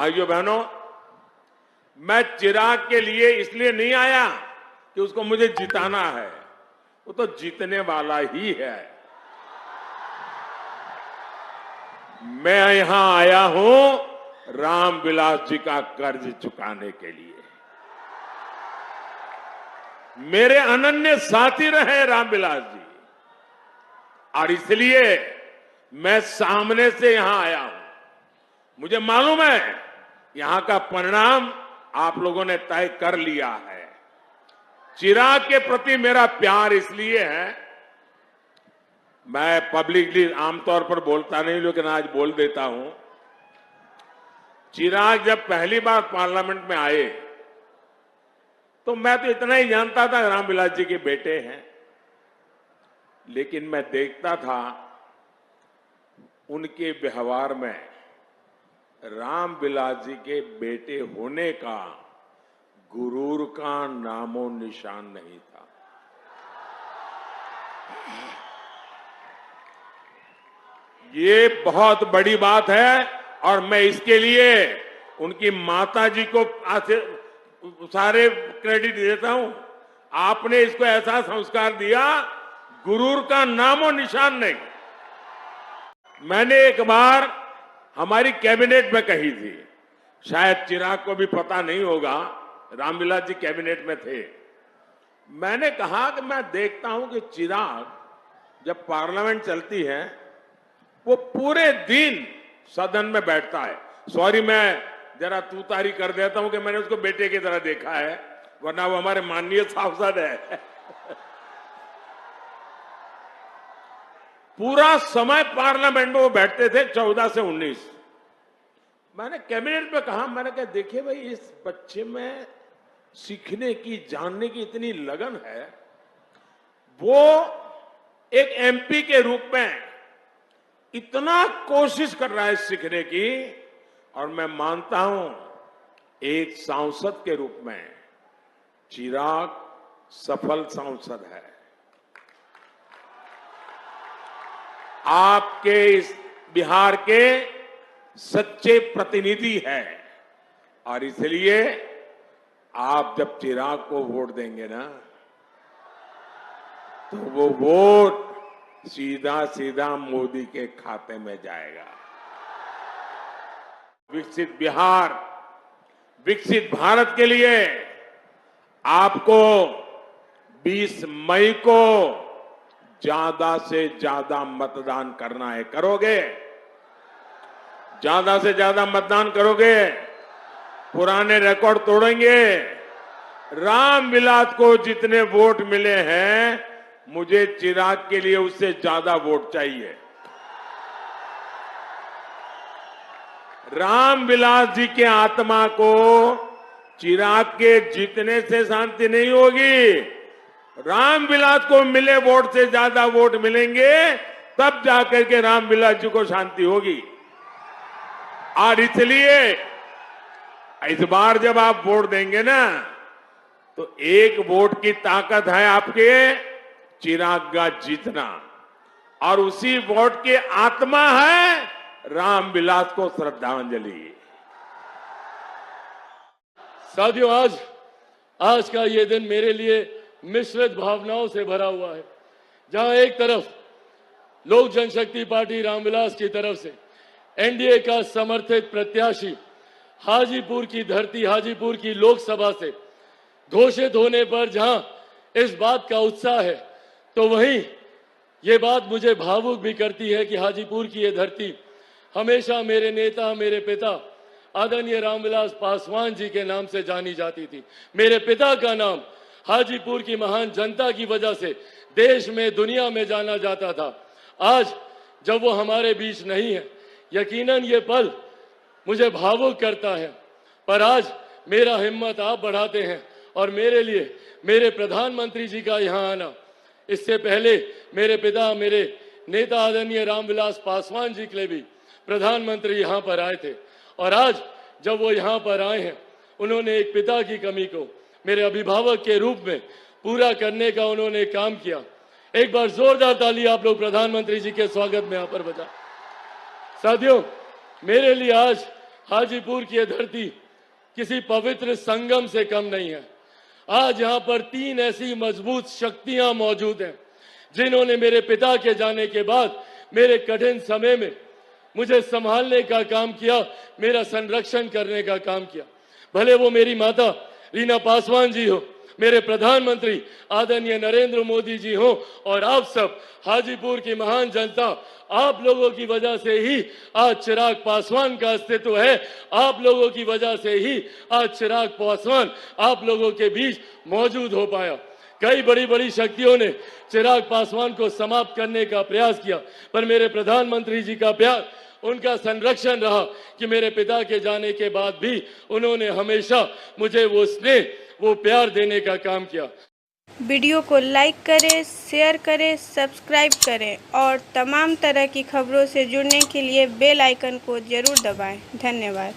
भाइयों बहनों, मैं चिराग के लिए इसलिए नहीं आया कि उसको मुझे जिताना है, वो तो जीतने वाला ही है। मैं यहां आया हूं रामविलास जी का कर्ज चुकाने के लिए। मेरे अनन्य साथी रहे रामविलास जी, और इसलिए मैं सामने से यहां आया हूं। मुझे मालूम है यहां का परिणाम आप लोगों ने तय कर लिया है। चिराग के प्रति मेरा प्यार इसलिए है, मैं पब्लिकली आमतौर पर बोलता नहीं, लेकिन आज बोल देता हूं। चिराग जब पहली बार पार्लियामेंट में आए तो मैं तो इतना ही जानता था रामविलास जी के बेटे हैं, लेकिन मैं देखता था उनके व्यवहार में रामविलास जी के बेटे होने का गुरूर का नामो निशान नहीं था। ये बहुत बड़ी बात है, और मैं इसके लिए उनकी माता जी को सारे क्रेडिट देता हूं। आपने इसको ऐसा संस्कार दिया, गुरूर का नामो निशान नहीं। मैंने एक बार हमारी कैबिनेट में कही थी, शायद चिराग को भी पता नहीं होगा, रामविलास जी कैबिनेट में थे। मैंने कहा कि मैं देखता हूं कि चिराग जब पार्लियामेंट चलती है वो पूरे दिन सदन में बैठता है। सॉरी, मैं जरा तूतारी कर देता हूं कि मैंने उसको बेटे की तरह देखा है, वरना वो हमारे माननीय सांसद है। पूरा समय पार्लियामेंट में वो बैठते थे, 14 से 19। मैंने कैबिनेट में कहा, मैंने कहा देखिए भाई, इस बच्चे में सीखने की, जानने की इतनी लगन है, वो एक एमपी के रूप में इतना कोशिश कर रहा है सीखने की, और मैं मानता हूं एक सांसद के रूप में चिराग सफल सांसद है। आपके इस बिहार के सच्चे प्रतिनिधि है, और इसलिए आप जब चिराग को वोट देंगे ना, तो वो वोट सीधा सीधा मोदी के खाते में जाएगा। विकसित बिहार, विकसित भारत के लिए आपको 20 मई को ज्यादा से ज्यादा मतदान करना है। करोगे? ज्यादा से ज्यादा मतदान करोगे? पुराने रिकॉर्ड तोड़ेंगे? रामविलास को जितने वोट मिले हैं, मुझे चिराग के लिए उससे ज्यादा वोट चाहिए। रामविलास जी के आत्मा को चिराग के जीतने से शांति नहीं होगी। रामविलास को मिले वोट से ज्यादा वोट मिलेंगे, तब जाकर के रामविलास जी को शांति होगी। और इसलिए इस बार जब आप वोट देंगे ना, तो एक वोट की ताकत है आपके चिराग का जीतना, और उसी वोट की आत्मा है रामविलास को श्रद्धांजलि। साथियों, आज का ये दिन मेरे लिए मिश्रित भावनाओं से भरा हुआ है, जहां एक तरफ लोक जनशक्ति पार्टी रामविलास की तरफ से एनडीए का समर्थित प्रत्याशी हाजीपुर की धरती, हाजीपुर की लोकसभा से घोषित होने पर जहां इस बात का उत्साह है, तो वहीं ये बात मुझे भावुक भी करती है कि हाजीपुर की ये धरती हमेशा मेरे नेता, मेरे पिता आदरणीय रामविलास पासवान जी के नाम से जानी जाती थी। मेरे पिता का नाम हाजीपुर की महान जनता की वजह से देश में, दुनिया में जाना जाता था। आज जब वो हमारे बीच नहीं है, यकीनन ये पल मुझे भावुक करता है, पर आज मेरा हिम्मत आप बढ़ाते हैं, और मेरे लिए मेरे प्रधानमंत्री जी का यहाँ आना, इससे पहले मेरे पिता, मेरे नेता आदरणीय रामविलास पासवान जी के लिए भी प्रधानमंत्री यहाँ पर आए थे, और आज जब वो यहाँ पर आए हैं, उन्होंने एक पिता की कमी को मेरे अभिभावक के रूप में पूरा करने का उन्होंने काम किया। एक बार जोरदार ताली आप लोग प्रधानमंत्री जी के स्वागत में यहाँ पर बजा। साथियों, मेरे लिए आज हाजीपुर की ये धरती किसी पवित्र संगम से कम नहीं है। आज यहाँ पर 3 ऐसी मजबूत शक्तियां मौजूद हैं जिन्होंने मेरे पिता के जाने के बाद मेरे कठिन समय में मुझे संभालने का काम किया, मेरा संरक्षण करने का काम किया। भले वो मेरी माता रीना पासवान जी हो, मेरे प्रधानमंत्री आदरणीय नरेंद्र मोदी जी हो, और आप सब हाजीपुर की महान जनता, आप लोगों की वजह से ही आज चिराग पासवान का अस्तित्व है। आप लोगों की वजह से ही आज चिराग पासवान आप लोगों के बीच मौजूद हो पाया। कई बड़ी बड़ी शक्तियों ने चिराग पासवान को समाप्त करने का प्रयास किया, पर मेरे प्रधानमंत्री जी का प्यार, उनका संरक्षण रहा कि मेरे पिता के जाने के बाद भी उन्होंने हमेशा मुझे वो स्नेह, वो प्यार देने का काम किया। वीडियो को लाइक करें, शेयर करें, सब्सक्राइब करें और तमाम तरह की खबरों से जुड़ने के लिए बेल आइकन को जरूर दबाएं। धन्यवाद।